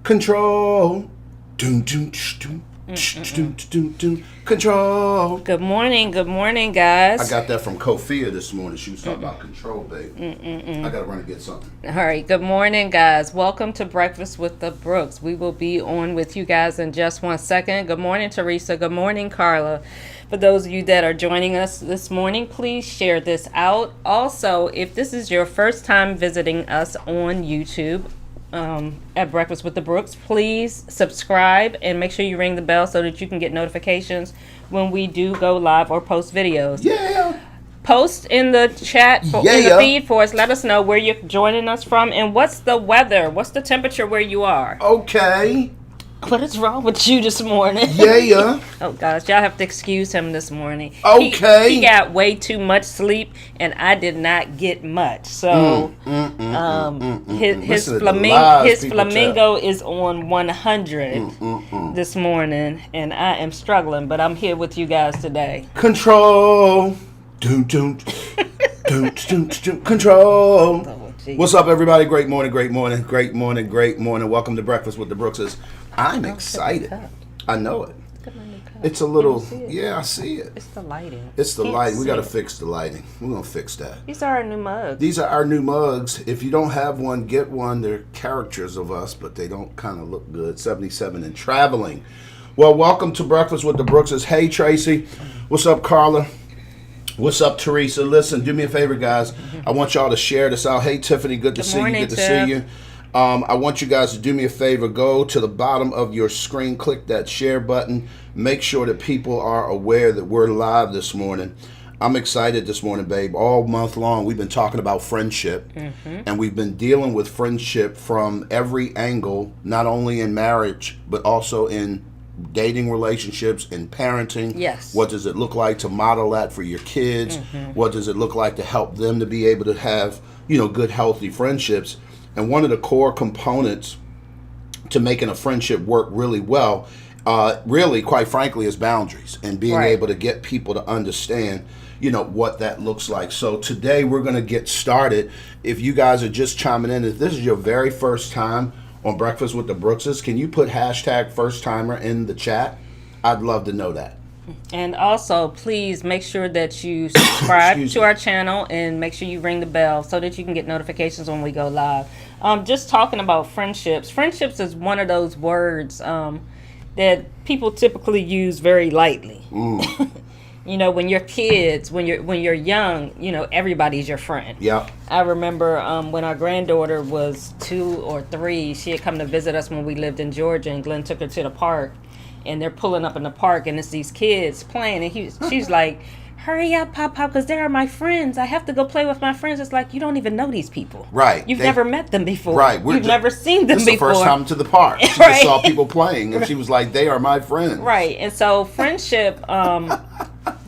Control. Doom, doom, doom, doom, doom, doom. Control. Good morning, guys. I got that from Kofia this morning. She was talking about control, babe. I got to run and get something. All right, good morning, guys. Welcome to Breakfast with the Brooks. We will be on with you guys in just 1 second. Good morning, Teresa. Good morning, Carla. For those of you that are joining us this morning, please share this out. Also, if this is your first time visiting us on YouTube, at Breakfast with the Brooks, please subscribe and make sure you ring the bell so that you can get notifications when we do go live or post videos. Yeah. Post in the chat, in the feed for us. Let us know where you're joining us from and what's the weather, what's the temperature where you are. Okay. What is wrong with you this morning? Yeah. Oh gosh, y'all have to excuse him this morning. Okay. He got way too much sleep, and I did not get much. So, his flamingo is on 100 this morning, and I am struggling. But I'm here with you guys today. Control. Doom, doom, doom, doom, doom. Control. What's up, everybody? Great morning, great morning, great morning, great morning. Welcome to Breakfast with the Brookses. I'm excited. I know it. It's a little, I see it. It's the lighting. It's the lighting. We got to fix the lighting. We're going to fix that. These are our new mugs. These are our new mugs. If you don't have one, get one. They're characters of us, but they don't kind of look good. 77 and traveling. Well, welcome to Breakfast with the Brookses. Hey, Tracy. What's up, Carla? What's up, Teresa? Listen, do me a favor, guys. I want y'all to share this out. Hey, Tiffany, good to see you. Good to see you. I want you guys to do me a favor. Go to the bottom of your screen, click that share button. Make sure that people are aware that we're live this morning. I'm excited this morning, babe. All month long, we've been talking about friendship, and we've been dealing with friendship from every angle, not only in marriage, but also in dating relationships and parenting. Yes. What does it look like to model that for your kids? What does it look like to help them to be able to have, good, healthy friendships? And one of the core components to making a friendship work really well, really, quite frankly, is boundaries and being able to get people to understand, what that looks like. So today we're going to get started. If you guys are just chiming in, if this is your very first time on Breakfast with the Brookses, can you put hashtag first timer in the chat? I'd love to know that. And also, please make sure that you subscribe to our channel and make sure you ring the bell so that you can get notifications when we go live. Just talking about friendships. Friendships is one of those words that people typically use very lightly. When you're kids, when you're young, everybody's your friend. Yeah. I remember when our granddaughter was 2 or 3, she had come to visit us when we lived in Georgia, and Glenn took her to the park. And they're pulling up in the park, and it's these kids playing, and she's like, "Hurry up, Pop, because they are my friends. I have to go play with my friends." It's like, you don't even know these people. Right. You've never met them before. Right. You've never seen them before. It's the first time to the park. She just saw people playing, and she was like, "They are my friends." Right. And so friendship,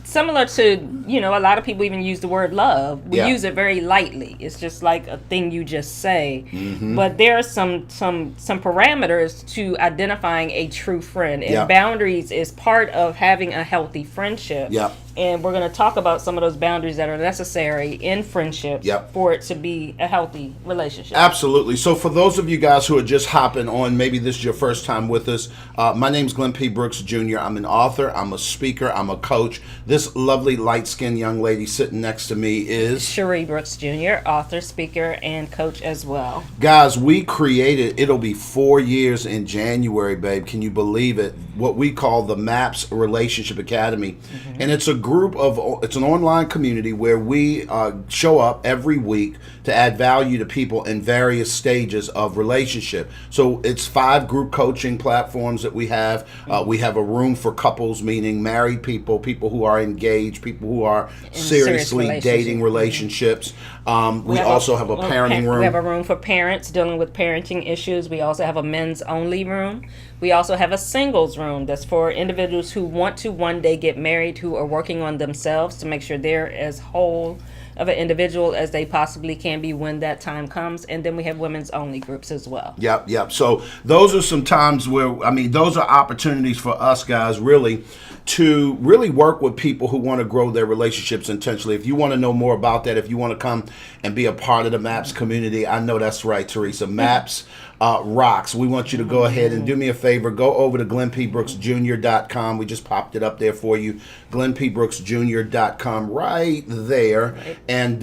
similar to, a lot of people even use the word love. We use it very lightly. It's just like a thing you just say. But there are some parameters to identifying a true friend. And boundaries is part of having a healthy friendship. Yeah. And we're going to talk about some of those boundaries that are necessary in friendships for it to be a healthy relationship. Absolutely. So for those of you guys who are just hopping on, maybe this is your first time with us, my name's Glenn P. Brooks Jr. I'm an author, I'm a speaker, I'm a coach. This lovely light-skinned young lady sitting next to me is Cherie Brooks Jr., author, speaker, and coach as well. Guys, we created, it'll be 4 years in January, babe. Can you believe it? What we call the MAPS Relationship Academy. And it's it's an online community where we show up every week to add value to people in various stages of relationship. So it's 5 group coaching platforms that we have. We have a room for couples, meaning married people, people who are engaged, people who are seriously dating relationships. We also have a parenting room. We have a room for parents dealing with parenting issues. We also have a men's only room. We also have a singles room that's for individuals who want to one day get married, who are working on themselves to make sure they're as whole of an individual as they possibly can be when that time comes. And then we have women's only groups as well. Yep. So those are some times where, those are opportunities for us guys really to really work with people who want to grow their relationships intentionally. If you want to know more about that, if you want to come and be a part of the MAPS community, I know that's right, Teresa. MAPS rocks. We want you to go ahead and do me a favor. Go over to GlennPBrooksJr.com. We just popped it up there for you. GlennPBrooksJr.com right there. Right. And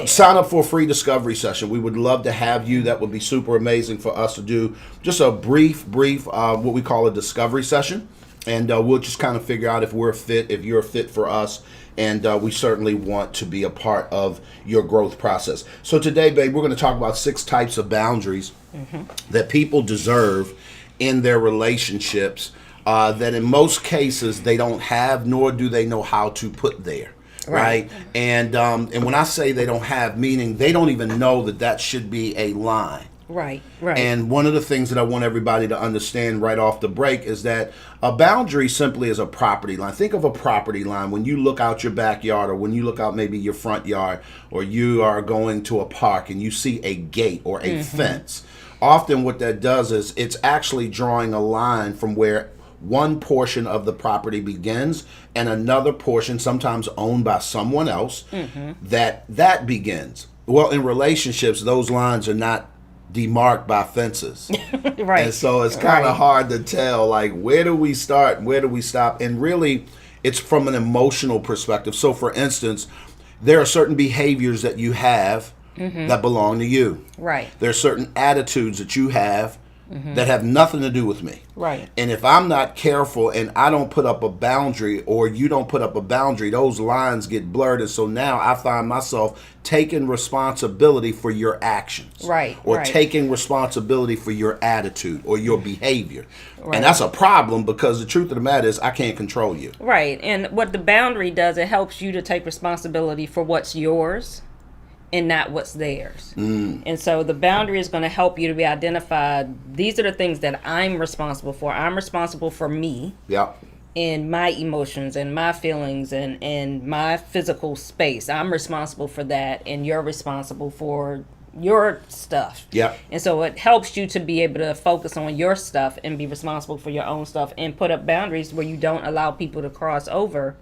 sign up for a free discovery session. We would love to have you. That would be super amazing for us to do just a brief, what we call a discovery session. And we'll just kind of figure out if we're a fit, if you're a fit for us. And we certainly want to be a part of your growth process. So today, babe, we're going to talk about 6 types of boundaries that people deserve in their relationships that in most cases they don't have, nor do they know how to put there. Right. And when I say they don't have, meaning they don't even know that should be a line. Right. And one of the things that I want everybody to understand right off the break is that a boundary simply is a property line. Think of a property line when you look out your backyard, or when you look out maybe your front yard, or you are going to a park and you see a gate or a fence. Often what that does is it's actually drawing a line from where one portion of the property begins and another portion, sometimes owned by someone else, that begins. Well, in relationships, those lines are not demarked by fences. Right. And so it's kind of hard to tell, like, where do we start, where do we stop? And really, it's from an emotional perspective. So for instance, there are certain behaviors that you have that belong to you. Right. There are certain attitudes that you have that have nothing to do with me. Right. And if I'm not careful and I don't put up a boundary, or you don't put up a boundary, those lines get blurred. And so now I find myself taking responsibility for your actions. Right. Or taking responsibility for your attitude or your behavior. Right. And that's a problem, because the truth of the matter is I can't control you. Right. And what the boundary does, it helps you to take responsibility for what's yours and not what's theirs. And so the boundary is going to help you to be identified. These are the things that I'm responsible for. I'm responsible for me. Yeah. And my emotions and my feelings and my physical space. I'm responsible for that, and you're responsible for your stuff. Yeah. And so it helps you to be able to focus on your stuff and be responsible for your own stuff, and put up boundaries where you don't allow people to cross over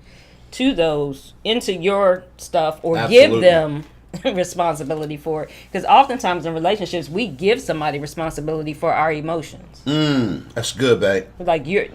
into your stuff, or give them responsibility for it. Because oftentimes in relationships, we give somebody responsibility for our emotions. That's good, babe. Like, you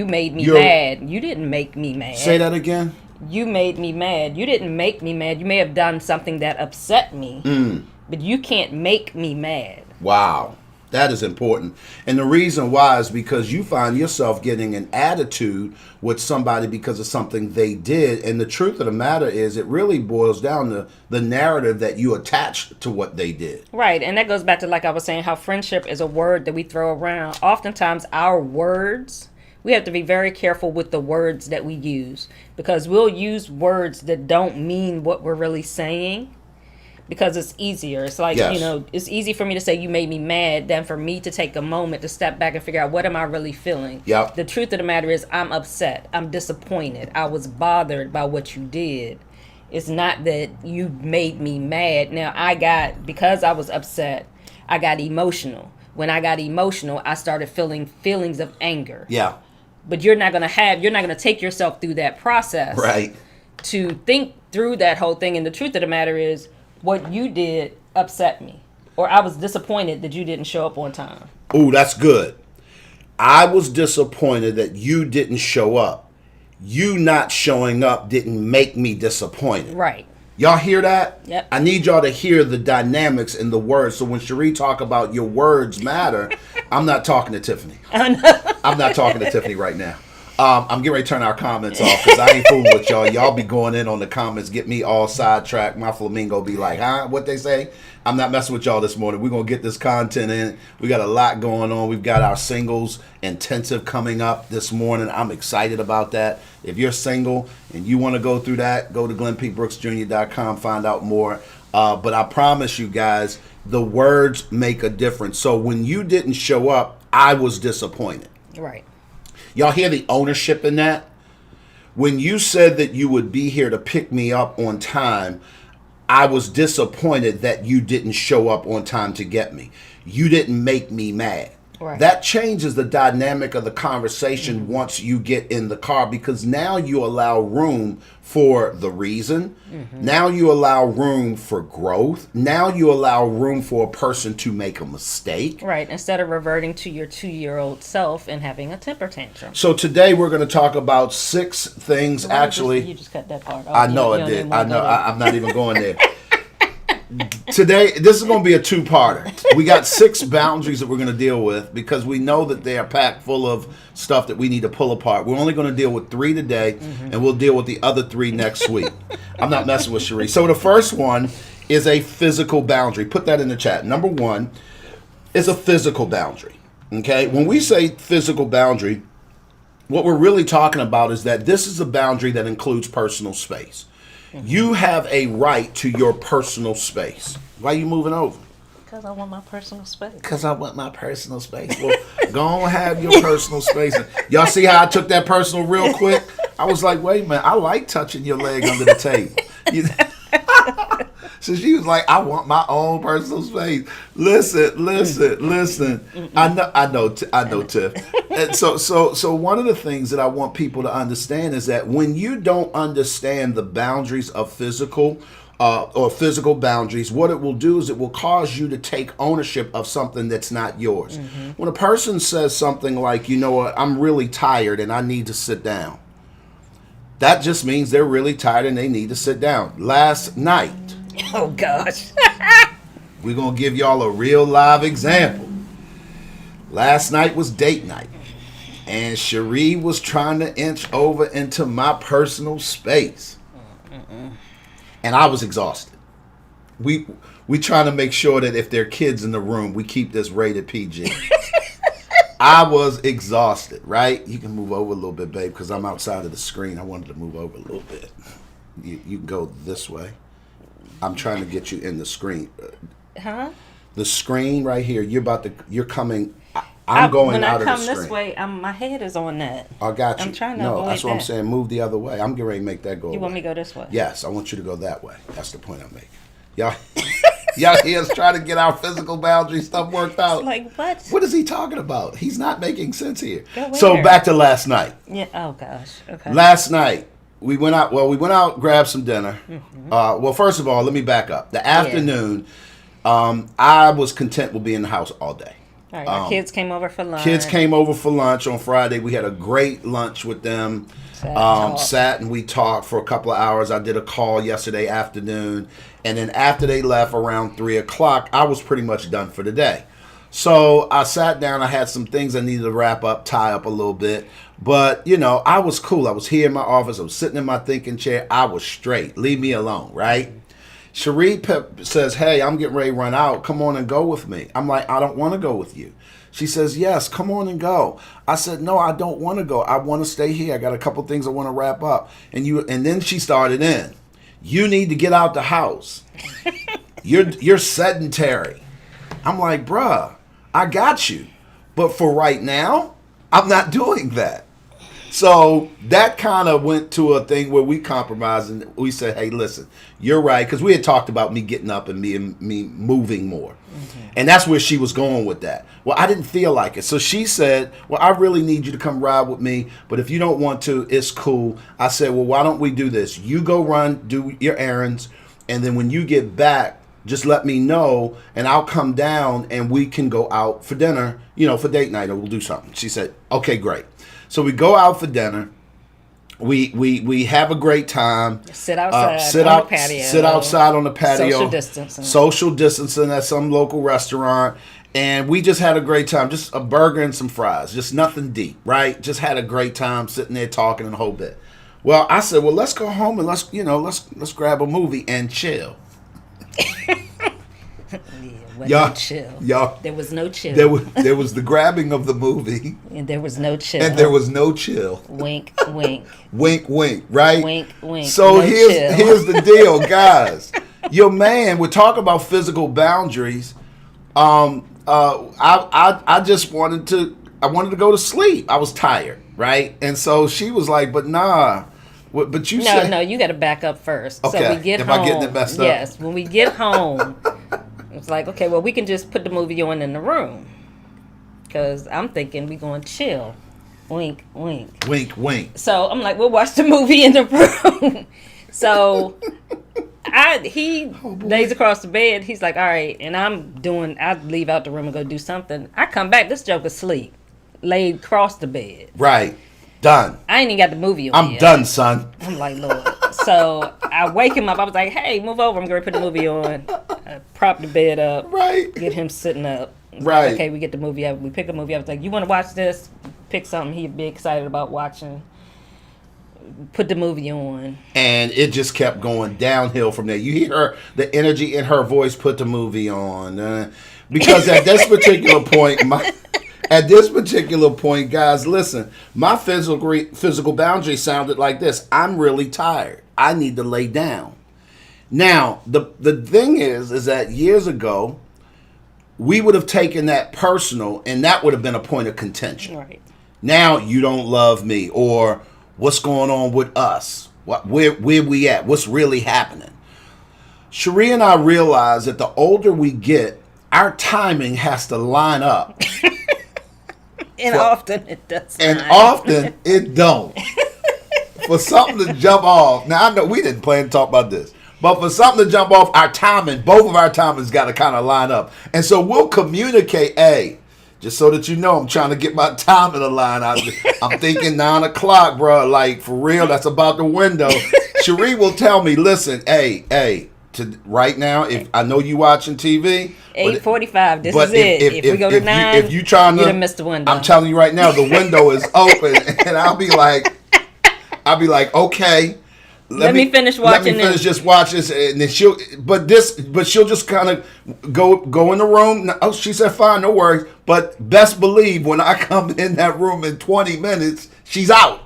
made me mad. You didn't make me mad. Say that again. You made me mad. You didn't make me mad. You may have done something that upset me, but you can't make me mad. Wow. That is important. And the reason why is because you find yourself getting an attitude with somebody because of something they did. And the truth of the matter is, it really boils down to the narrative that you attach to what they did. Right. And that goes back to, like I was saying, how friendship is a word that we throw around. Oftentimes our words, we have to be very careful with the words that we use, because we'll use words that don't mean what we're really saying. Because it's easier. It's like, it's easy for me to say you made me mad than for me to take a moment to step back and figure out, what am I really feeling? Yep. The truth of the matter is, I'm upset. I'm disappointed. I was bothered by what you did. It's not that you made me mad. Now, because I was upset, I got emotional. When I got emotional, I started feeling feelings of anger. Yeah. But you're not going to take yourself through that process. Right. To think through that whole thing. And the truth of the matter is, what you did upset me, or I was disappointed that you didn't show up on time. Ooh, that's good. I was disappointed that you didn't show up. You not showing up didn't make me disappointed. Right. Y'all hear that? Yep. I need y'all to hear the dynamics in the words. So when Cherie talk about your words matter, I'm not talking to Tiffany. I'm not talking to Tiffany right now. I'm getting ready to turn our comments off, because I ain't fooling with y'all. Y'all be going in on the comments, get me all sidetracked. My flamingo be like, what they say? I'm not messing with y'all this morning. We're going to get this content in. We got a lot going on. We've got our singles intensive coming up this morning. I'm excited about that. If you're single and you want to go through that, go to GlennPBrooksJr.com, find out more. But I promise you guys, the words make a difference. So when you didn't show up, I was disappointed. Right. Y'all hear the ownership in that? When you said that you would be here to pick me up on time, I was disappointed that you didn't show up on time to get me. You didn't make me mad. Right. That changes the dynamic of the conversation once you get in the car, because now you allow room for the reason. Now you allow room for growth. Now you allow room for a person to make a mistake. Right. Instead of reverting to your 2-year-old self and having a temper tantrum. So today we're going to talk about 6 things. Actually, you just cut that part off. I know I did. I know. I'm not even going there. Today, this is going to be a 2-parter. We got 6 boundaries that we're going to deal with, because we know that they are packed full of stuff that we need to pull apart. We're only going to deal with 3 today, and we'll deal with the other 3 next week. I'm not messing with Cherie. So the first one is a physical boundary. Put that in the chat. Number 1 is a physical boundary. Okay? When we say physical boundary, what we're really talking about is that this is a boundary that includes personal space. You have a right to your personal space. Why are you moving over? Because I want my personal space. Because I want my personal space. Well, go on, have your personal space. Y'all see how I took that personal real quick? I was like, wait a minute, I like touching your leg under the table. So she was like, I want my own personal space. Listen. I know, Tiff. And so one of the things that I want people to understand is that when you don't understand the boundaries of physical or physical boundaries, what it will do is it will cause you to take ownership of something that's not yours. When a person says something like, you know what, I'm really tired and I need to sit down, that just means they're really tired and they need to sit down. Last night, oh gosh, we're going to give y'all a real live example. Last night was date night, and Cherie was trying to inch over into my personal space. And I was exhausted. We trying to make sure that if there are kids in the room, we keep this rated PG. I was exhausted, right? You can move over a little bit, babe, because I'm outside of the screen. I wanted to move over a little bit. You can go this way. I'm trying to get you in the screen. huh? The screen right here. You're coming. I'm going out of the screen. When I come this way, my head is on that. I got you. I'm trying to No, avoid that's what I'm that. saying. Move the other way. I'm getting ready to make that go. You want me to go this way? Yes, I want you to go that way. That's the point I'm making. Y'all hear us trying to get our physical boundary stuff worked out. Like what? What is he talking about? He's not making sense here. Go So where? back to last night. Yeah. Oh gosh. Okay. Last night we went out. Well, we went out, grabbed some dinner. Well, first of all, let me back up. The afternoon, I was content with being in the house all day. All right. Our kids came over for lunch. Kids came over for lunch on Friday. We had a great lunch with them. Sat and we talked for a couple of hours. I did a call yesterday afternoon. And then after they left around 3 o'clock, I was pretty much done for the day. So I sat down. I had some things I needed to wrap up, tie up a little bit. But, I was cool. I was here in my office. I was sitting in my thinking chair. I was straight. Leave me alone, right? Cherie says, hey, I'm getting ready to run out. Come on and go with me. I'm like, I don't want to go with you. She says, yes, come on and go. I said, no, I don't want to go. I want to stay here. I got a couple things I want to wrap up. And then she started in. You need to get out the house. You're sedentary. I'm like, bruh, I got you. But for right now, I'm not doing that. So that kind of went to a thing where we compromised and we said, hey, listen, you're right. Because we had talked about me getting up and me moving more. And that's where she was going with that. Well, I didn't feel like it. So she said, well, I really need you to come ride with me. But if you don't want to, it's cool. I said, well, why don't we do this? You go run, do your errands. And then when you get back, just let me know and I'll come down and we can go out for dinner, for date night, or we'll do something. She said, okay, great. So we go out for dinner. We have a great time. Sit outside on the patio. Sit outside on the patio. Social distancing at some local restaurant. And we just had a great time. Just a burger and some fries. Just nothing deep, right? Just had a great time sitting there talking and a whole bit. Well, I said, well, let's go home and let's grab a movie and chill. No chill. There was no chill. There was the grabbing of the movie. And there was no chill. And there was no chill. Wink, wink. Wink, wink, right? Wink, wink. So here's the deal, guys. Your man, we're talking about physical boundaries. I just wanted to go to sleep. I was tired, right? And so she was like, but nah. But you said... No, you got to back up first. Okay. So we get home. Am I getting it messed up? Yes. When we get home, it's like, okay, well, we can just put the movie on in the room. because I'm thinking we going to chill. Wink, wink. Wink, wink. So I'm like, we'll watch the movie in the room. So he lays across the bed. He's like, all right. And I leave out the room and go do something. I come back. This joke asleep. Laid across the bed. Right. Done. I ain't even got the movie on I'm yet. done, son. I'm like, Lord. So I wake him up. I was like, hey, move over. I'm going to put the movie on. I prop the bed up. Right. Get him sitting up. Right. Like, okay, we get the movie up. We pick a movie up. I was like, you want to watch this? Pick something he'd be excited about watching. Put the movie on. And it just kept going downhill from there. You hear the energy in her voice, put the movie on. Because at this particular point, guys, listen, my physical boundary sounded like this. I'm really tired. I need to lay down. Now, the thing is that years ago, we would have taken that personal, and that would have been a point of contention. Right. Now, you don't love me, or what's going on with us? Where we at? What's really happening? Cherie and I realize that the older we get, our timing has to line up. And often it does. And often it don't. For something to jump off. Now, I know we didn't plan to talk about this. But for something to jump off, our timing, both of our timings got to kind of line up. And so we'll communicate, hey, just so that you know, I'm trying to get my time in the line. I'm thinking 9 o'clock, bro. Like, for real, that's about the window. Cherie will tell me, listen, hey, right now, if I know you watching TV. 8:45, this is it. If we go to 9, if you trying to, you done missed the window. I'm telling you right now, the window is open. And I'll be like, okay. Let me finish watching Let me finish just watch this, and then she'll just kind of go in the room. Oh, she said, fine, no worries. But best believe when I come in that room in 20 minutes, she's out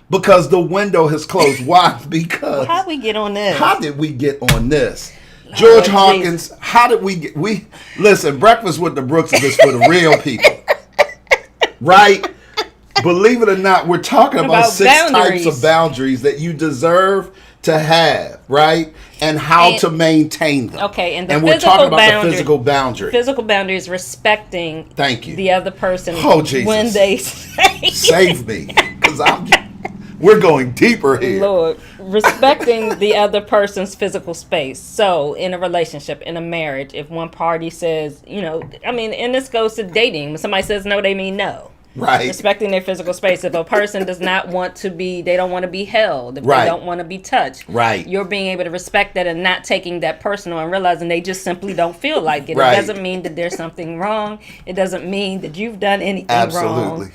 because the window has closed. Why? Because how we get on this? How did we get on this? George Hawkins, how did we listen? Breakfast with the Brookses is for the real people, right? Believe it or not, we're talking about 6 types of boundaries that you deserve to have, right? And how to maintain them. Okay, and we're talking about the physical boundary. Physical boundary is respecting Thank you. The other person when they say. Save me, because we're going deeper here. Lord, respecting the other person's physical space. So, in a relationship, in a marriage, if one party says, and this goes to dating. When somebody says no, they mean no. Right. Respecting their physical space. If a person does not want to be, they don't want to be held. If they don't want to be touched. Right. You're being able to respect that and not taking that personal and realizing they just simply don't feel like it. Right. It doesn't mean that there's something wrong. It doesn't mean that you've done anything wrong.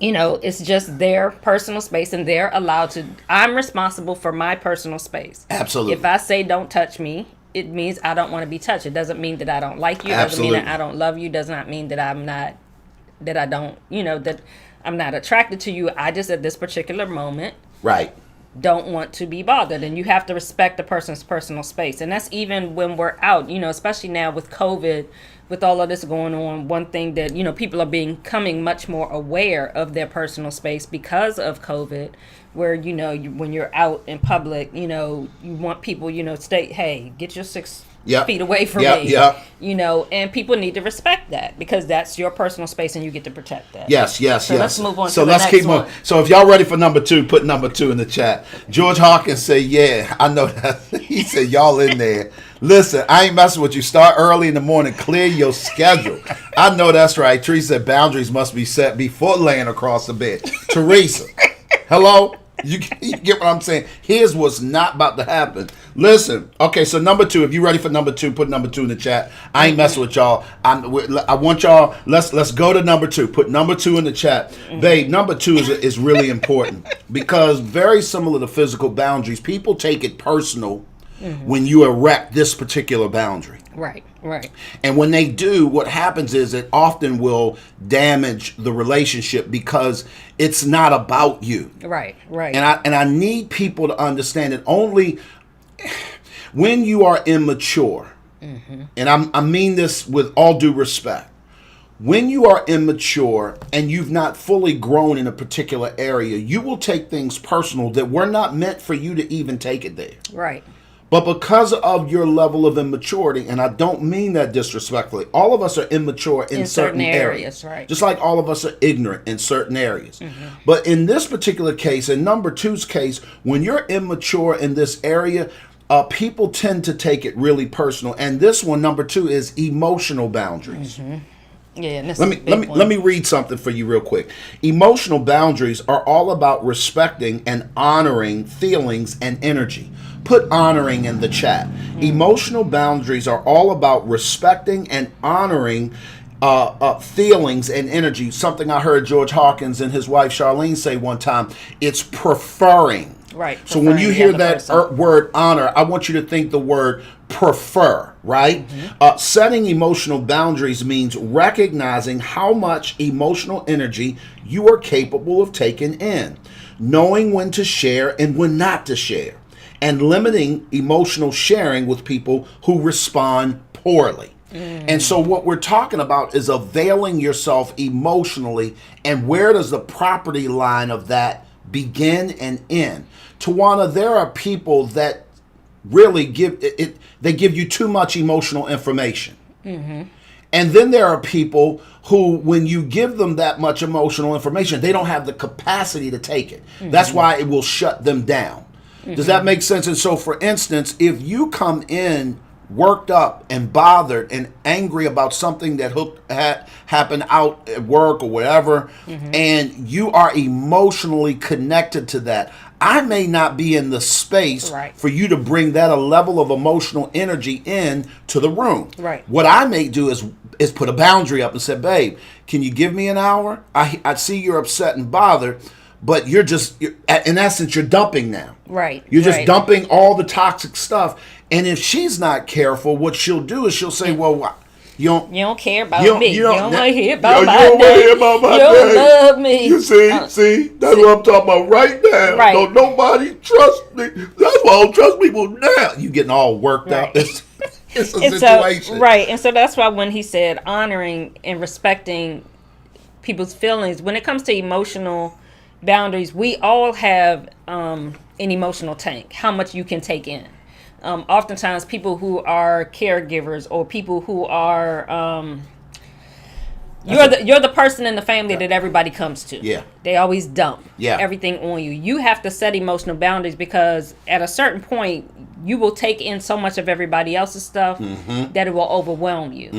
It's just their personal space and they're allowed to. I'm responsible for my personal space. Absolutely. If I say don't touch me, it means I don't want to be touched. It doesn't mean that I don't like you. It doesn't mean that I don't love you. It does not mean that I'm not attracted to you. I just at this particular moment don't want to be bothered, and you have to respect the person's personal space. And that's even when we're out, especially now with COVID, with all of this going on. One thing that people are becoming much more aware of their personal space because of COVID, where when you're out in public, you want people get your 6 feet away from me. And people need to respect that because that's your personal space and you get to protect that. Yes. So let's move on so to the let's next keep one. moving. So if y'all ready for number 2, put number 2 in the chat. George Hawkins said, yeah, I know that. He said, y'all in there. Listen, I ain't messing with you. Start early in the morning. Clear your schedule. I know that's right. Teresa said boundaries must be set before laying across the bed. Teresa, hello? You get what I'm saying? Here's what's not about to happen. Listen, okay, so number 2, if you're ready for number 2, put number 2 in the chat. I ain't messing with y'all. I want y'all, let's go to number 2. Put number 2 in the chat. Babe, number 2 is really important because very similar to physical boundaries, people take it personal when you erect this particular boundary. Right. And when they do, what happens is it often will damage the relationship because it's not about you. Right. And I need people to understand that only when you are immature, and I mean this with all due respect, when you are immature and you've not fully grown in a particular area, you will take things personal that were not meant for you to even take it there. Right. But because of your level of immaturity, and I don't mean that disrespectfully, all of us are immature in certain areas. Right. Just like all of us are ignorant in certain areas. But in this particular case, in number two's case, when you're immature in this area, people tend to take it really personal. And this one, number two, is emotional boundaries. Yeah, and Let me read something for you real quick. Emotional boundaries are all about respecting and honoring feelings and energy. Put honoring in the chat. Emotional boundaries are all about respecting and honoring feelings and energy. Something I heard George Hawkins and his wife Charlene say one time. It's preferring. Right. So when you hear that word honor, I want you to think the word prefer, right? Setting emotional boundaries means recognizing how much emotional energy you are capable of taking in, knowing when to share and when not to share, and limiting emotional sharing with people who respond poorly. And so what we're talking about is availing yourself emotionally, and where does the property line of that begin and end? Tawana, there are people that really give you too much emotional information. And then there are people who, when you give them that much emotional information, they don't have the capacity to take it. That's why it will shut them down. Does that make sense? And so, for instance, if you come in worked up and bothered and angry about something that happened out at work or whatever, and you are emotionally connected to that, I may not be in the space for you to bring that a level of emotional energy in to the room. What I may do is put a boundary up and say, babe, can you give me an hour? I see you're upset and bothered, but you're in essence, you're dumping now. You're just dumping all the toxic stuff. And if she's not careful, what she'll do is she'll say, well, you don't care about me. You don't want to hear about my day. You don't love me. You see, that's what I'm talking about right now. Don't nobody trust me. That's why I don't trust people now. You getting all worked up. It's a situation. And so that's why when he said honoring and respecting people's feelings, when it comes to emotional boundaries, we all have an emotional tank, how much you can take in. Oftentimes people who are caregivers or people who are you're the person in the family that everybody comes to. They always dump everything on you. You have to set emotional boundaries, because at a certain point you will take in so much of everybody else's stuff that it will overwhelm you.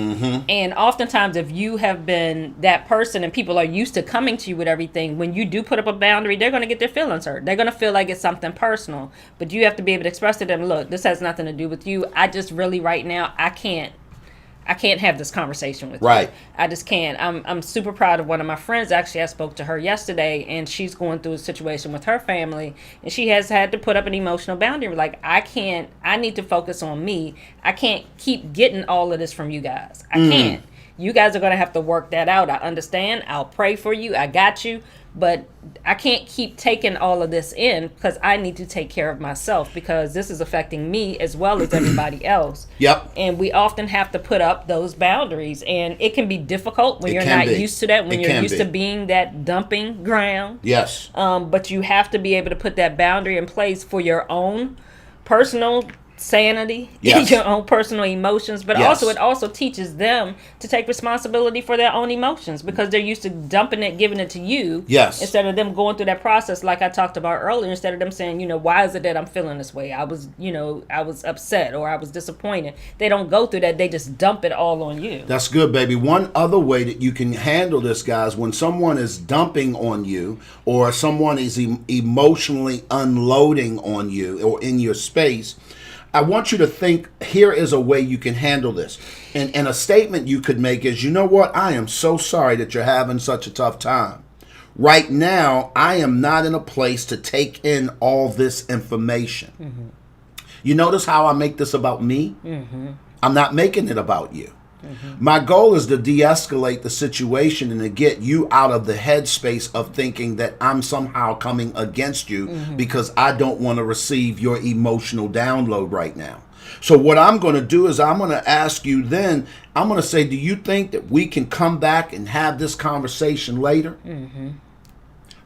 And oftentimes, if you have been that person and people are used to coming to you with everything, when you do put up a boundary, they're going to get their feelings hurt. They're going to feel like it's something personal. But you have to be able to express to them, look, this has nothing to do with you. I just really right now, I can't have this conversation with you. I just can't. I'm super proud of one of my friends. Actually, I spoke to her yesterday, and she's going through a situation with her family, and she has had to put up an emotional boundary. Like, I need to focus on me. I can't keep getting all of this from you guys. I can't. You guys are going to have to work that out. I understand. I'll pray for you. I got you. But I can't keep taking all of this in, because I need to take care of myself, because this is affecting me as well as everybody else. And we often have to put up those boundaries, and it can be difficult when you're not used to that, when you're used to being that dumping ground. But you have to be able to put that boundary in place for your own personal sanity, your own personal emotions, but also it also teaches them to take responsibility for their own emotions, because they're used to dumping it, giving it to you, instead of them going through that process like I talked about earlier. Instead of them saying, why is it that I'm feeling this way? I was upset, or I was disappointed. They don't go through that. They just dump it all on you. That's good, baby. One other way that you can handle this, guys, when someone is dumping on you, or someone is emotionally unloading on you or in your space, I want you to think, here is a way you can handle this. And a statement you could make is, you know what? I am so sorry that you're having such a tough time. Right now, I am not in a place to take in all this information. You notice how I make this about me? I'm not making it about you. My goal is to de-escalate the situation and to get you out of the headspace of thinking that I'm somehow coming against you because I don't want to receive your emotional download right now. So what I'm going to do is I'm going to ask you then, I'm going to say, do you think that we can come back and have this conversation later?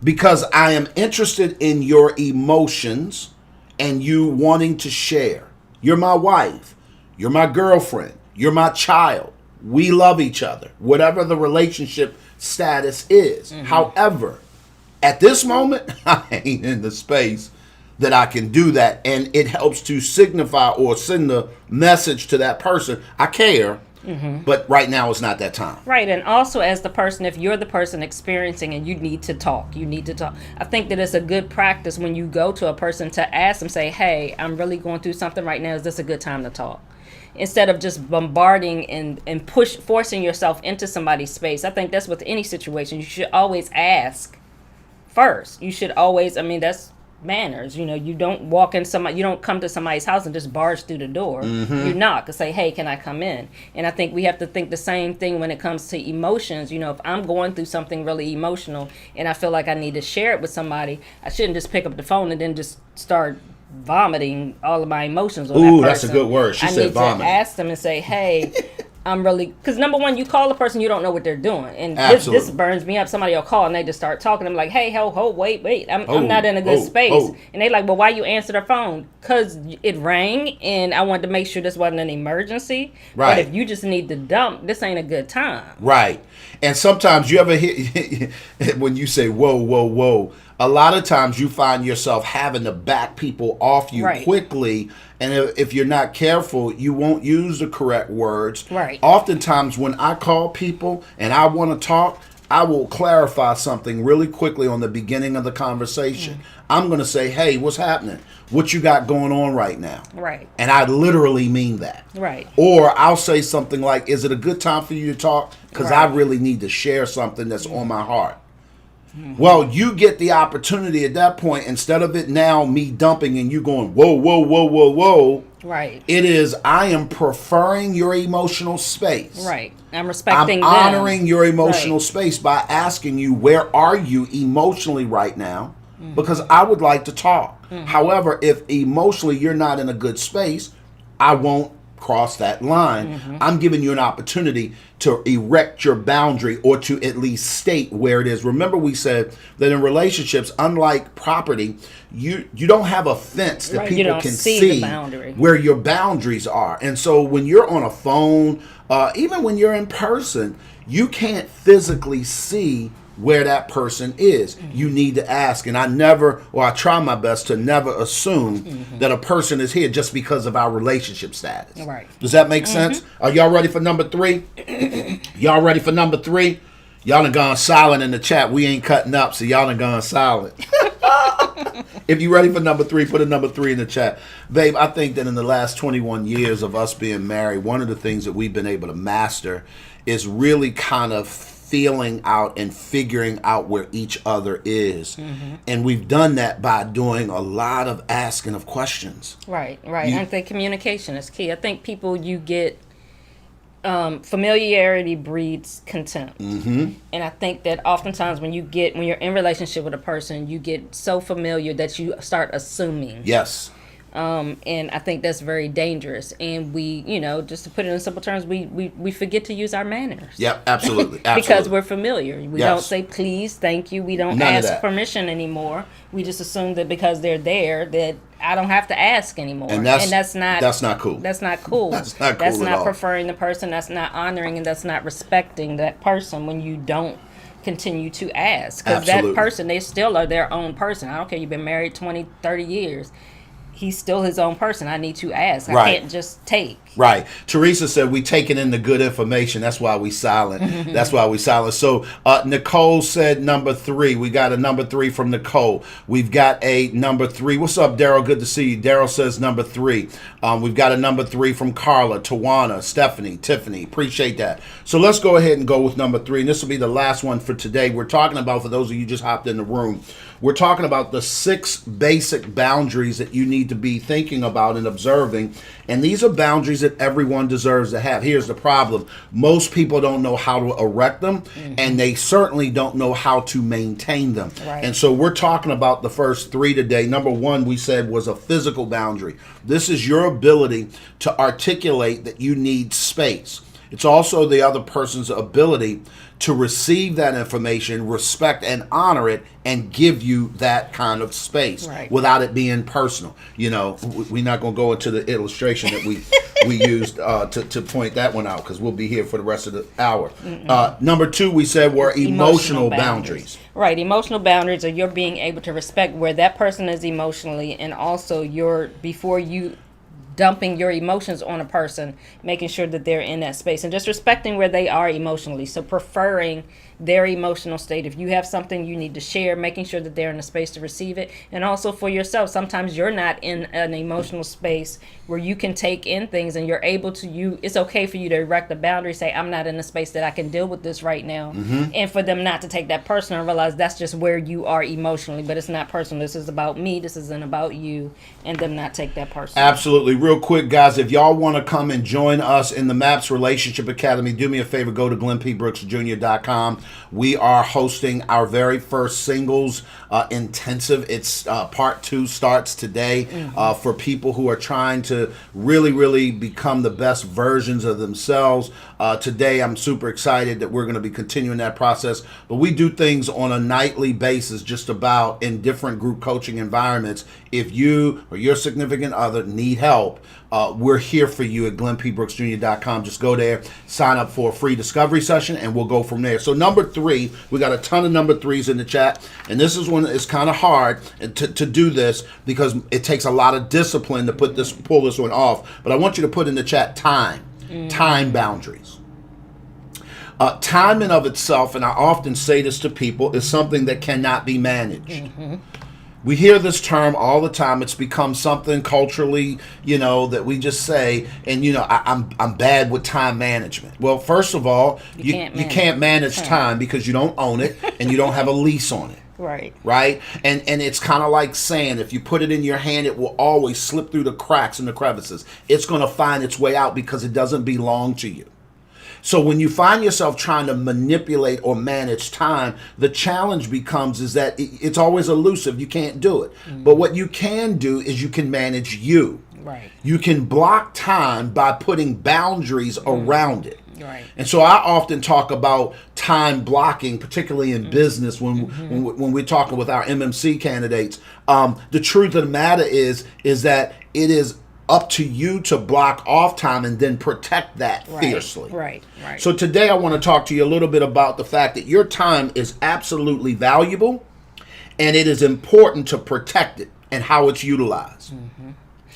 Because I am interested in your emotions and you wanting to share. You're my wife. You're my girlfriend. You're my child. We love each other, whatever the relationship status is. However, at this moment, I ain't in the space that I can do that. And it helps to signify or send the message to that person. I care, but right now it's not that time. Right. And also as the person, if you're the person experiencing and you need to talk. I think that it's a good practice when you go to a person to ask them, say, hey, I'm really going through something right now. Is this a good time to talk? Instead of just bombarding and forcing yourself into somebody's space. I think that's with any situation. You should always ask first. You should always, that's manners. You don't you don't come to somebody's house and just barge through the door. You knock and say, hey, can I come in? And I think we have to think the same thing when it comes to emotions. If I'm going through something really emotional and I feel like I need to share it with somebody, I shouldn't just pick up the phone and then just start vomiting all of my emotions on that person. That's a good word. She said vomiting. I need to ask them and say, hey, I'm really, because number one, you call a person, you don't know what they're doing. And this burns me up. Somebody will call and they just start talking. I'm like, hey, wait. I'm not in a good space. And they like, well, why you answer the phone? Because it rang and I wanted to make sure this wasn't an emergency. Right. But if you just need to dump, this ain't a good time. Right. And sometimes you ever hit, when you say, whoa, a lot of times you find yourself having to back people off you quickly. And if you're not careful, you won't use the correct words. Right. Oftentimes when I call people and I want to talk, I will clarify something really quickly on the beginning of the conversation. I'm going to say, hey, what's happening? What you got going on right now? Right. And I literally mean that. Right. Or I'll say something like, is it a good time for you to talk? Because I really need to share something that's on my heart. Well, you get the opportunity at that point, instead of it now me dumping and you going, whoa. Right. It is, I am preferring your emotional space. Right. I'm respecting them. Honoring your emotional space by asking you, where are you emotionally right now? Because I would like to talk. However, if emotionally you're not in a good space, I won't cross that line. I'm giving you an opportunity to erect your boundary or to at least state where it is. Remember, we said that in relationships, unlike property, you don't have a fence that people can see where your boundaries are. And so when you're on a phone, even when you're in person, you can't physically see where that person is. You need to ask. And I try my best to never assume that a person is here just because of our relationship status. Right. Does that make sense? Are y'all ready for number 3? Y'all ready for number 3? Y'all done gone silent in the chat. We ain't cutting up, so y'all done gone silent. If you ready for number 3, put a number 3 in the chat. Babe, I think that in the last 21 years of us being married, one of the things that we've been able to master is really kind of feeling out and figuring out where each other is. And we've done that by doing a lot of asking of questions. Right. I think communication is key. I think people, you get familiarity breeds contempt. And I think that oftentimes when you're in relationship with a person, you get so familiar that you start assuming. Yes. And I think that's very dangerous. And we, just to put it in simple terms, we forget to use our manners. Yep, absolutely. Because we're familiar. We don't say please, thank you. We don't ask permission anymore. We just assume that because they're there that I don't have to ask anymore. And that's not cool. That's not cool. That's not cool. That's not preferring the person. That's not honoring, and that's not respecting that person when you don't continue to ask. Because that person, they still are their own person. I don't care, you've been married 20, 30 years. He's still his own person. I need to ask. I can't just take. Right. Teresa said we taking in the good information. That's why we silent. That's why we silent. So Nicole said number 3. We got a number 3 from Nicole. We've got a number 3. What's up, Daryl? Good to see you. Daryl says number 3. We've got a number 3 from Carla, Tawana, Stephanie, Tiffany. Appreciate that. So let's go ahead and go with number 3. And this will be the last one for today. We're talking about, for those of you just hopped in the room, we're talking about the 6 basic boundaries that you need to be thinking about and observing. And these are boundaries that everyone deserves to have. Here's the problem. Most people don't know how to erect them, and they certainly don't know how to maintain them. Right. And so we're talking about the first 3 today. Number 1, we said, was a physical boundary. This is your ability to articulate that you need space. It's also the other person's ability to receive that information, respect and honor it, and give you that kind of space without it being personal. We're not going to go into the illustration that we used to point that one out, because we'll be here for the rest of the hour. Number 2, we said, were emotional boundaries. Right. Emotional boundaries are your being able to respect where that person is emotionally, and also before you dumping your emotions on a person, making sure that they're in that space and just respecting where they are emotionally. So preferring their emotional state. If you have something you need to share, making sure that they're in a space to receive it. And also for yourself, sometimes you're not in an emotional space where you can take in things and you're able to, it's okay for you to erect a boundary, say, I'm not in a space that I can deal with this right now. And for them not to take that personal and realize that's just where you are emotionally, but it's not personal. This is about me. This isn't about you. And them not take that personal. Absolutely. Real quick, guys, if y'all want to come and join us in the MAPS Relationship Academy, do me a favor, go to glennpbrooksjr.com. We are hosting our very first singles intensive. It's part 2 starts today for people who are trying to really, really become the best versions of themselves. Today, I'm super excited that we're going to be continuing that process. But we do things on a nightly basis, just about in different group coaching environments. If you or your significant other need help, we're here for you at glennpbrooksjr.com. Just go there, sign up for a free discovery session, and we'll go from there. So number 3, we got a ton of number 3s in the chat, and this is one that's kind of hard to do this because it takes a lot of discipline to pull this one off. But I want you to put in the chat time boundaries. Time in of itself, and I often say this to people, is something that cannot be managed. We hear this term all the time. It's become something culturally, that we just say, and I'm bad with time management. Well, first of all, you can't manage time because you don't own it and you don't have a lease on it. Right? And it's kind of like sand. If you put it in your hand, it will always slip through the cracks and the crevices. It's going to find its way out because it doesn't belong to you. So when you find yourself trying to manipulate or manage time, the challenge becomes is that it's always elusive. You can't do it. But what you can do is you can manage you. You can block time by putting boundaries around it. And so I often talk about time blocking, particularly in business when we're talking with our MMC candidates. The truth of the matter is that it is up to you to block off time and then protect that fiercely. So today I want to talk to you a little bit about the fact that your time is absolutely valuable and it is important to protect it and how it's utilized.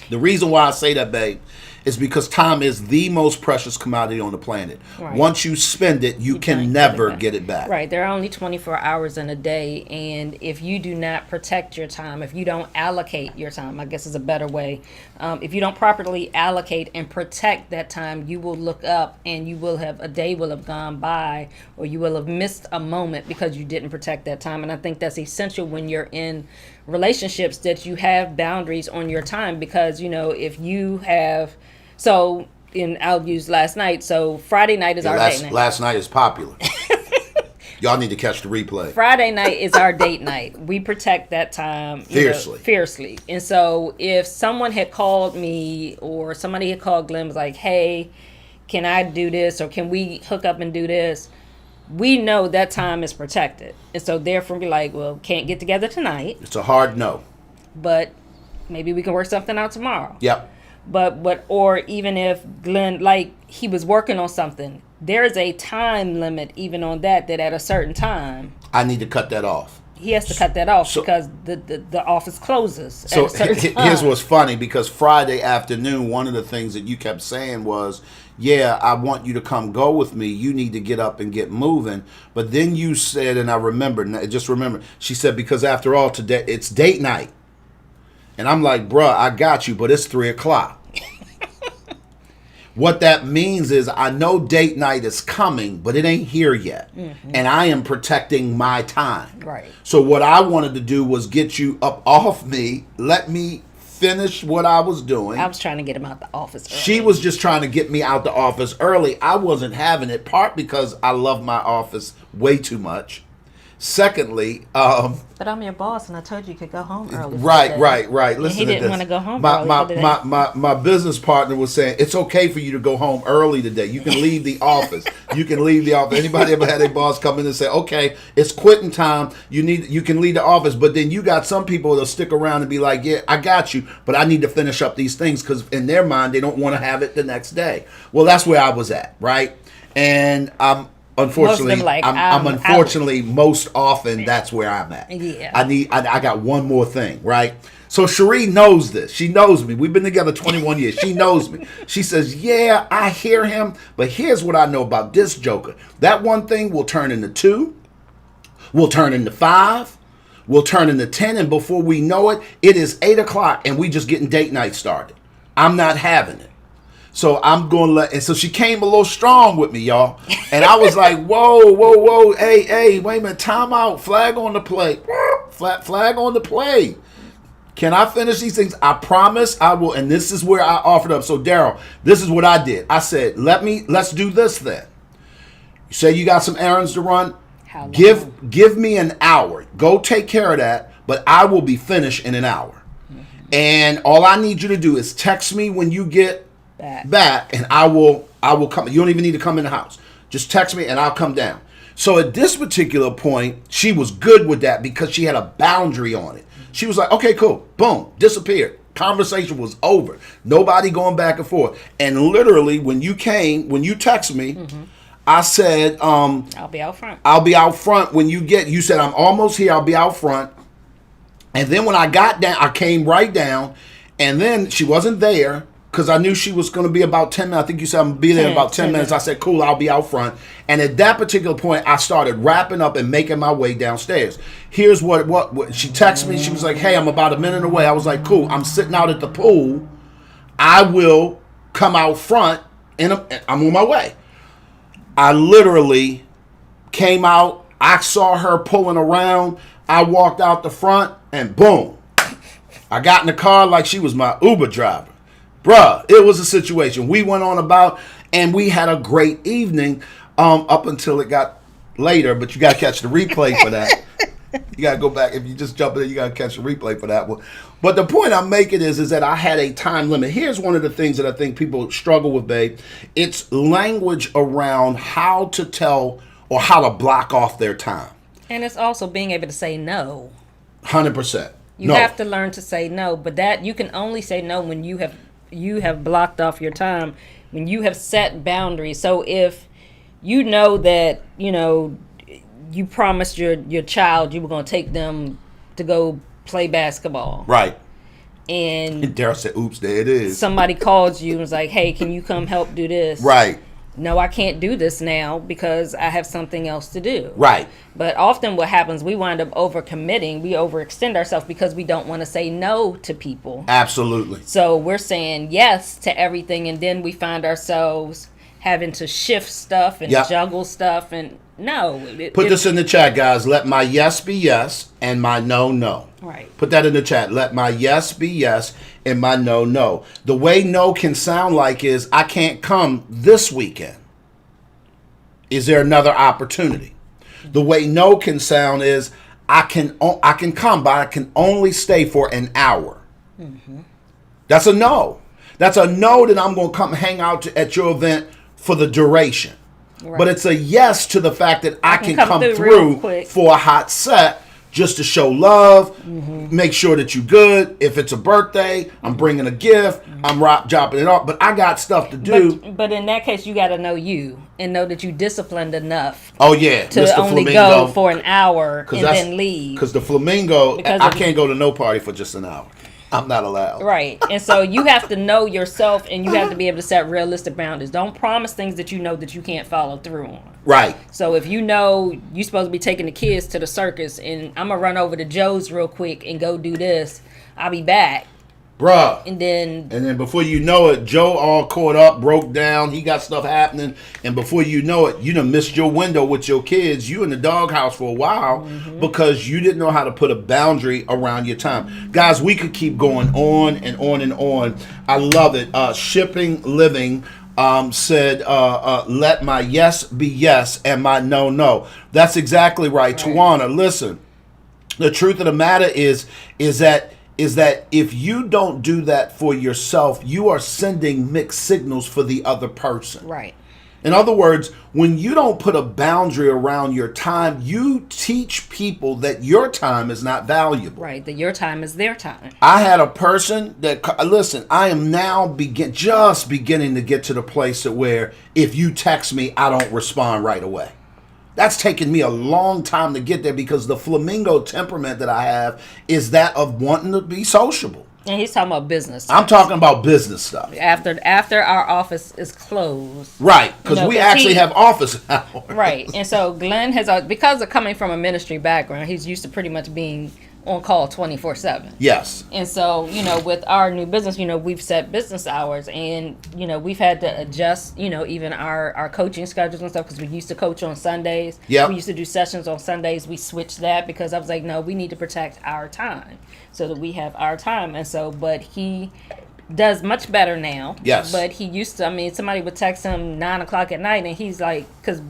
The reason why I say that, babe, is because time is the most precious commodity on the planet. Once you spend it, you can never get it back. There are only 24 hours in a day, and if you do not protect your time, if you don't allocate your time, I guess is a better way, if you don't properly allocate and protect that time, you will look up and a day will have gone by, or you will have missed a moment because you didn't protect that time. And I think that's essential when you're in relationships, that you have boundaries on your time, because if you have I'll use last night. So Friday night is our date night. Last night is popular. Y'all need to catch the replay. Friday night is our date night. We protect that time fiercely. And so if someone had called me or somebody had called Glenn, was like, hey, can I do this, or can we hook up and do this? We know that time is protected. And so therefore be like, well, can't get together tonight. It's a hard no. But maybe we can work something out tomorrow. Yep. Or even if Glenn, he was working on something, there is a time limit even on that at a certain time, I need to cut that off. He has to cut that off because the office closes at a certain time. Here's what's funny, because Friday afternoon, one of the things that you kept saying was, yeah, I want you to come go with me. You need to get up and get moving. But then you said, and I remember, she said, because after all, today it's date night. And I'm like, bruh, I got you, but it's 3:00. What that means is I know date night is coming, but it ain't here yet. And I am protecting my time. So what I wanted to do was get you up off me, let me finish what I was doing. I was trying to get him out the office early. She was just trying to get me out the office early. I wasn't having it, part because I love my office way too much. Secondly, But I'm your boss, and I told you you could go home early. right. And he didn't want to go home My, early my, for the day. my business partner was saying it's okay for you to go home early today. You can leave the office. You can leave the office. Anybody ever had a boss come in and say, okay, it's quitting time. You can leave the office, but then you got some people that'll stick around and be like, yeah, I got you, but I need to finish up these things because in their mind they don't want to have it the next day. Well, that's where I was at, right? And unfortunately, I'm unfortunately most often that's where I'm at. Yeah. I got one more thing, right? So Cherie knows this. She knows me. We've been together 21 years. She knows me. She says, yeah, I hear him, but here's what I know about this joker. That one thing will turn into 2, will turn into 5, will turn into 10, and before we know it, it is 8 o'clock and we just getting date night started. I'm not having it. So I'm going to and so she came a little strong with me, y'all. And I was like, whoa, hey, wait a minute, time out, flag on the play. Flag on the play. Can I finish these things? I promise I will. And this is where I offered up. So Daryl, this is what I did. I said, let's do this then. You say you got some errands to run. How long? Give me an hour. Go take care of that, but I will be finished in an hour. Mm-hmm. And all I need you to do is text me when you get back, and I will come. You don't even need to come in the house. Just text me and I'll come down. So at this particular point, she was good with that because she had a boundary on it. She was like, okay, cool. Boom. Disappeared. Conversation was over. Nobody going back and forth. And literally when you text me, mm-hmm. I said, I'll be out front. I'll be out front when you said, I'm almost here. I'll be out front. And then when I got down, I came right down, and then she wasn't there, because I knew she was going to be about 10 minutes. I think you said I'm going to be there in about 10 minutes. I said, cool, I'll be out front. And at that particular point, I started wrapping up and making my way downstairs. Here's what she texted me. She was like, hey, I'm about a minute away. I was like, cool, I'm sitting out at the pool. I will come out front, and I'm on my way. I literally came out. I saw her pulling around. I walked out the front, and boom. I got in the car like she was my Uber driver. Bruh, it was a situation. We went on about, and we had a great evening up until it got later, but you got to catch the replay for that. You got to go back. If you just jump in, you got to catch the replay for that one. But the point I'm making is that I had a time limit. Here's one of the things that I think people struggle with, babe. It's language around how to tell or how to block off their time. And it's also being able to say no. 100%. You have to learn to say no, but that you can only say no when you have blocked off your time, when you have set boundaries. So if you know that, you promised your child you were going to take them to go play basketball. Right. And Daryl said, oops, there it is. Somebody calls you and was like, hey, can you come help do this? Right. No, I can't do this now because I have something else to do. Right. But often what happens, we wind up overcommitting. We overextend ourselves because we don't want to say no to people. Absolutely. So we're saying yes to everything, and then we find ourselves having to shift stuff and juggle stuff. And no. Put this in the chat, guys. Let my yes be yes and my no, no. Right. Put that in the chat. Let my yes be yes and my no, no. The way no can sound like is, I can't come this weekend. Is there another opportunity? The way no can sound is, I can come, but I can only stay for an hour. Mm-hmm. That's a no. That's a no that I'm going to come hang out at your event for the duration. Right. But it's a yes to the fact that I can come through for a hot set, just to show love, make sure that you're good. If it's a birthday, I'm bringing a gift, I'm dropping it off. But I got stuff to do. But in that case, you got to know you and know that you disciplined enough. Oh, yeah. To Mr. only Flamingo, go for an hour and then leave. Because the Flamingo, I can't go to no party for just an hour. I'm not allowed. Right. And so you have to know yourself, and you have to be able to set realistic boundaries. Don't promise things that you know that you can't follow through on. Right. So if you know you're supposed to be taking the kids to the circus, and I'm going to run over to Joe's real quick and go do this, I'll be back. Bruh. And then before you know it, Joe all caught up, broke down. He got stuff happening. And before you know it, you done missed your window with your kids. You in the doghouse for a while because you didn't know how to put a boundary around your time. Guys, we could keep going on and on and on. I love it. Shipping Living said, let my yes be yes and my no, no. That's exactly right. Tawana, listen, the truth of the matter is that if you don't do that for yourself, you are sending mixed signals for the other person. Right. In other words, when you don't put a boundary around your time, you teach people that your time is not valuable. Right, that your time is their time. I had a person that, listen, I am now just beginning to get to the place where if you text me, I don't respond right away. That's taken me a long time to get there because the flamingo temperament that I have is that of wanting to be sociable. And he's talking about business. I'm talking about business stuff. After our office is closed. Right, because we actually have office hours. Right, and so Glenn has, because of coming from a ministry background, he's used to pretty much being on call 24/7. Yes. And so, with our new business, we've set business hours and, we've had to adjust, even our coaching schedules and stuff because we used to coach on Sundays. Yeah. We used to do sessions on Sundays. We switched that because I was like, no, we need to protect our time so that we have our time. And so, but he does much better now. Yes. But he used to, somebody would text him 9:00 at night and he's like, because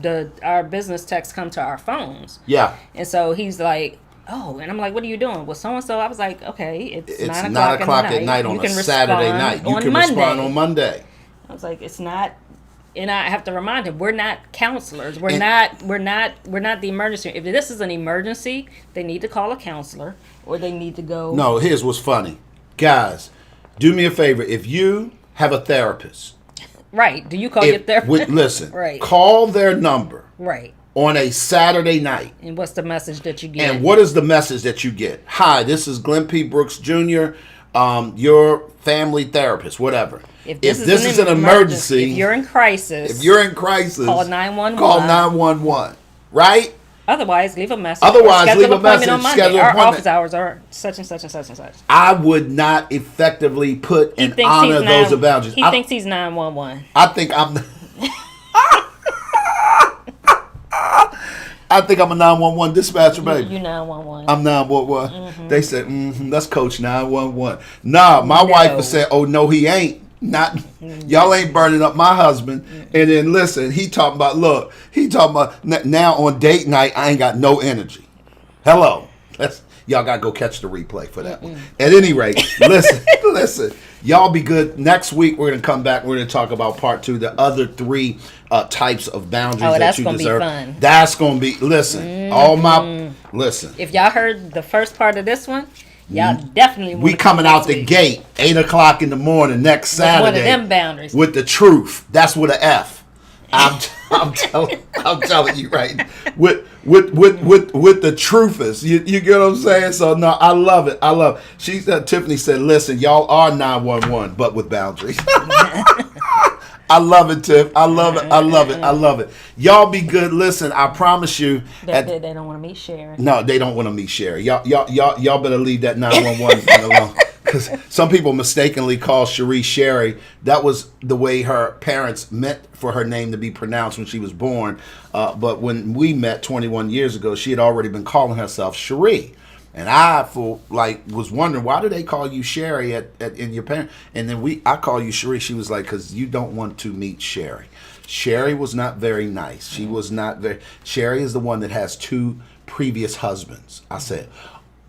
our business texts come to our phones. Yeah. And so he's like, oh, and I'm like, what are you doing? Well, so-and-so. I was like, okay, it's 9 o'clock at night on a Saturday night. You can respond on Monday. I was like, it's not, and I have to remind him, we're not counselors. We're not the emergency. If this is an emergency, they need to call a counselor or they need to go. No, here's what's funny. Guys, do me a favor. If you have a therapist. Right. Do you call your therapist? Listen. Right. Call their number. Right. On a Saturday night. And what's the message that you get? And what is the message that you get? Hi, this is Glenn P. Brooks Jr., your family therapist, whatever. If this is an emergency, if you're in crisis, call 911. Call 911, right? Otherwise, leave a message. Leave a message. On Monday. Our office hours are such and such and such and such. I would not effectively put and honor those boundaries. He thinks he's 911. I think I'm... I think I'm a 911 dispatcher, baby. You 911. I'm 911. Mm-hmm. They said, that's Coach 911. Nah, my wife would say, oh, no, he ain't. Not y'all ain't burning up my husband. And then listen, he talking about now on date night, I ain't got no energy. Hello. Y'all got to go catch the replay for that one. At any rate, listen. Y'all be good. Next week, we're going to come back. We're going to talk about part 2, the other 3 types of boundaries that you deserve. That's going to be fun. Listen, listen. If y'all heard the first part of this one, y'all definitely we coming out the gate 8:00 in the morning next Saturday. One of them boundaries. With the truth. That's with an F. I'm telling you right. With the truthers. You get what I'm saying? So no, I love it. Tiffany said, listen, y'all are 911, but with boundaries. I love it, Tiff. I love it. Y'all be good. Listen, I promise you. They don't want to meet Sherry. No, they don't want to meet Sherry. Y'all better leave that 911 thing alone. Because some people mistakenly call Cherie Sherry. That was the way her parents meant for her name to be pronounced when she was born. But when we met 21 years ago, she had already been calling herself Cherie. And I was wondering, why do they call you Sherry in your parents? And then I call you Cherie. She was like, because you don't want to meet Sherry. Sherry was not very nice. She was not very. Sherry is the one that has 2 previous husbands. I said,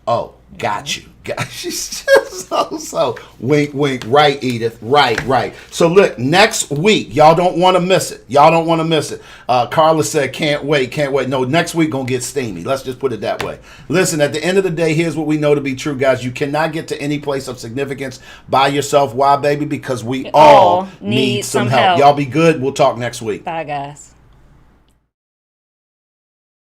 oh, got you. She's just so wink, wink. Right, Edith. Right. So look, next week, y'all don't want to miss it. Carla said, can't wait. No, next week gonna get steamy. Let's just put it that way. Listen, at the end of the day, here's what we know to be true, guys. You cannot get to any place of significance by yourself. Why, baby? Because we all need some help. Y'all be good. We'll talk next week. Bye, guys.